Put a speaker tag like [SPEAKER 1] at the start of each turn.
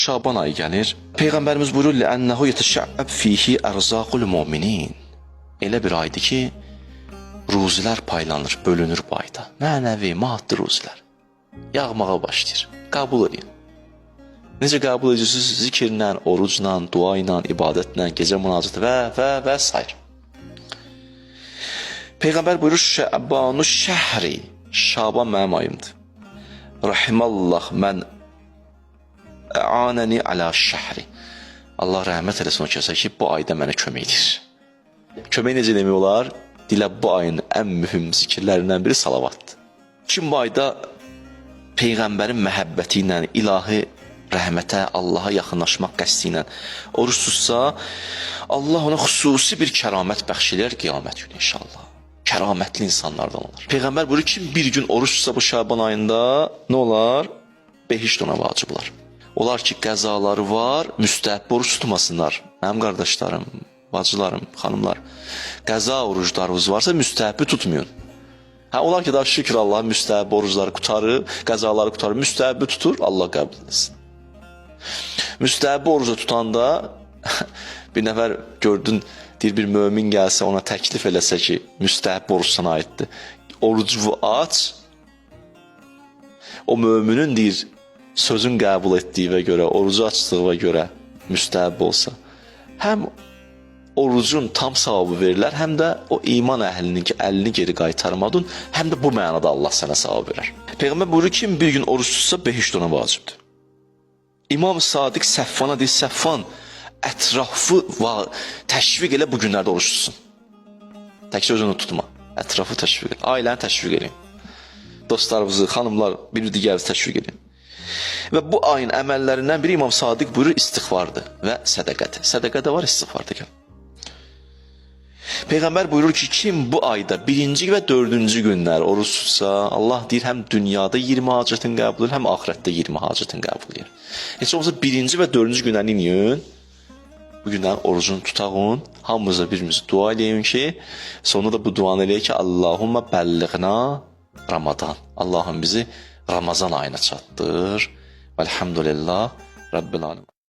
[SPEAKER 1] Şaban ayı gəlir. Peyğəmbərimiz buyurur: "Lənnəhu yetəşə'əb fihi ərzaqul mu'minin." Elə bir aydır ki, ruzilər paylanır, bölünür bu ayda. Mənəvi, maddi ruzilər. Yağmağa başlayır. Qəbul edin. Necə qəbul edirsiniz? Zikirlə, orucla, dua ilə, ibadətlə, gecə münacatı və s. Peyğəmbər buyurur: "Şəbanu şəhri." Şaban mənim ayımdır. Rahimallah mən a'anəni alə şəhri. Allah rəhmət eləsin o kəsə ki, bu ayda mənə kömək edir. Kömək necə demək olar? Dilə bu ayın ən mühüm zikirlərindən biri salavatdır. Kim bu ayda Peyğəmbərin məhəbbəti ilə, ilahi rəhmətə, Allaha yaxınlaşmaq qəsdi ilə oruç tutsa, Allah ona xüsusi bir kəramət bəxş edər qiyamət günü inşallah. Kəramətli insanlardan olar. Peyğəmbər buyurur, kim bir gün oruç tutsa bu Şaban ayında nə olar? Behişt ona vacib olar. Olar ki, qəzaları var, müstəhəb oruç tutmasınlar. Mənim qardaşlarım, bacılarım, xanımlar, qəza oruclarınız varsa müstəhəbi tutmayın. Olar ki, daha şükür Allah müstəhəb orucları qutarır, qəzaları qutarır, müstəhəbi tutur, Allah qəbul etsin. Müstəhəbi orucu tutanda bir nəfər gördün, deyir bir mömin gəlsə ona təklif eləsə ki, müstəhəb oruc sana aiddir. Orucu aç, o möminin deyir, sözün qəbul etdiyinə görə, orucu açdığına görə müstəhəb olsa, həm orucun tam savabı verilər, həm də o iman əhlinin ki, əlini geri qaytarmadın, həm də bu mənada Allah sənə savab verər. Peyğəmbər buyurur, kim bir gün oruç tutsa, behişt ona vacibdir. İmam Sadiq Səffana deyir, Səffan, ətrafı təşviq elə bu günlərdə oruç tutsun. Təkcə özünü tutma, ətrafı təşviq elə, ailəni təşviq edin. Dostlarımızı, xanımlar, bir digəri təşviq edin. Və bu ayın əməllərindən biri İmam Sadiq buyurur, istiğfardır və sədəqədir. Sədəqə də var, istiğfardır. Peyğəmbər buyurur ki, kim bu ayda 1-ci və 4-cü günlər oruç tutsa, Allah deyir, həm dünyada 20 hacətin qəbul edir, həm ahirətdə 20 hacətin qəbul edir. Heç olmasa 1-ci və 4-cü günlərini inin, bu günlərin orucunu tutağın, hamımıza birimiz dua edeyim ki, sonra da bu duanı eləyək ki, Allahumma bəlliğna Ramadan. Allahım bizi Ramazan ayına çatdır. Velhamdülillah Rabbil alem.